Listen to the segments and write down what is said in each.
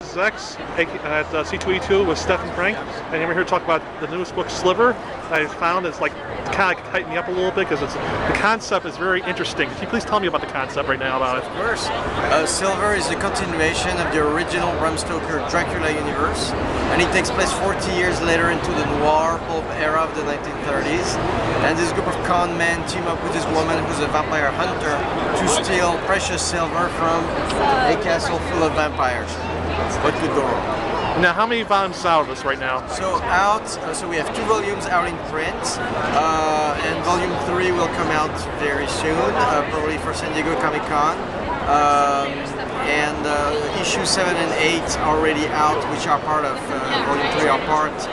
Zechs at C2E2 with Stephan Franck, and we're here to talk about the newest book, Sliver. I found it's like kind of tighten me up a little bit because the concept is very interesting. Can you please tell me about the concept right now about it? Of course. Silver is the continuation of the original Bram Stoker Dracula universe, and it takes place 40 years later into the noir pulp era of the 1930s. And this group of con men team up with this woman who's a vampire hunter to steal precious silver from a castle full of vampires. What could go wrong? Now, how many volumes is out of this right now? So we have 2 volumes out in print, and volume 3 will come out very soon, probably for San Diego Comic-Con. And issue 7 and 8 already out, which are part of volume 3 are part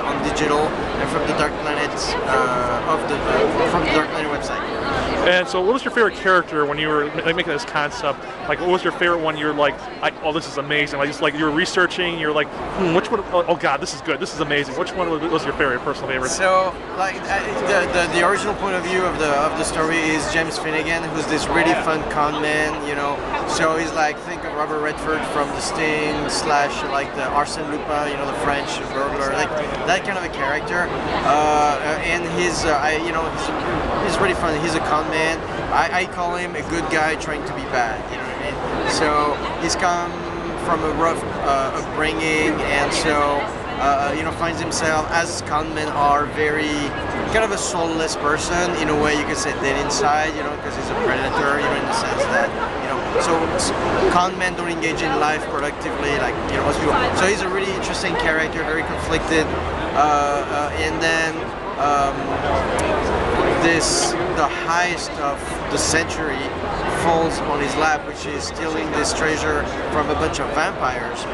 on digital and from the Dark Planet from the Dark Planet website. And so, what was your favorite character when you were making this concept? Like, what was your favorite one? You're like, oh, this is amazing. Like, just like you were researching, you're like, which one? Oh God, this is good. This is amazing. Which one was your favorite, personal favorite? So, like, the original point of view of the story is James Finnegan, who's this really fun con man, you know. So he's like, think of Robert Redford from The Sting / like the Arsène Lupin, you know, the French burglar, like that kind of a character. And he's really fun. He's a con man. I call him a good guy trying to be bad. You know what I mean? So he's come from a rough upbringing, and so finds himself, as con men are, very kind of a soulless person in a way. You could say dead inside, you know, because he's a predator, you know, in the sense that, you know, so con men don't engage in life productively, like, you know, most people. So he's a really interesting character, very conflicted, and then the highest of the century falls on his lap, which is stealing this treasure from a bunch of vampires.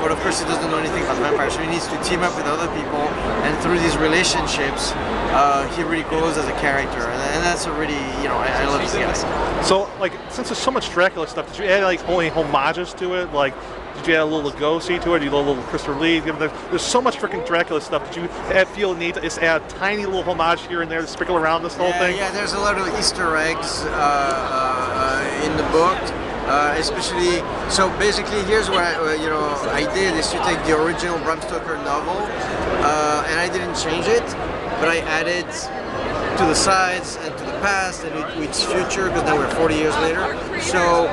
But of course he doesn't know anything about vampires, so he needs to team up with other people, and through these relationships he really grows as a character, and that's a really, you know, I love this guy. So, like, since there's so much Dracula stuff, did you add like only homages to it? Like, did you add a little Lugosi to it? Did you add a little Christopher Lee? There's so much freaking Dracula stuff. Did you feel the need to just add a tiny little homage here and there to sprinkle around this whole thing? Yeah, there's a lot of Easter eggs in the book. Especially, so basically here's what I did is to take the original Bram Stoker novel, and I didn't change it, but I added to the sides and to the past and to its future, because now we're 40 years later. So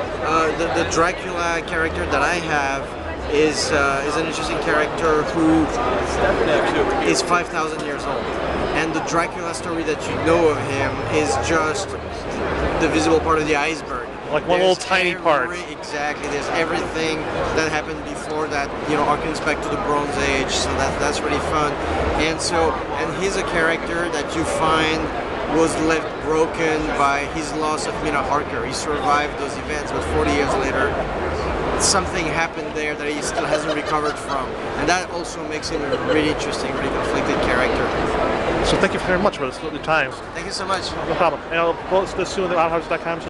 the Dracula character that I have is an interesting character who is 5,000 years old, and the Dracula story that you know of him is just the visible part of the iceberg. Like one little tiny part. Exactly. There's everything that happened before that, you know, harkens back to the Bronze Age. So that's really fun. And he's a character that you find was left broken by his loss of Mina Harker. He survived those events, but 40 years later, something happened there that he still hasn't recovered from, and that also makes him a really interesting, really conflicted character. So thank you very much for this time. Thank you so much. No problem. And I'll post this soon at outhouse.com.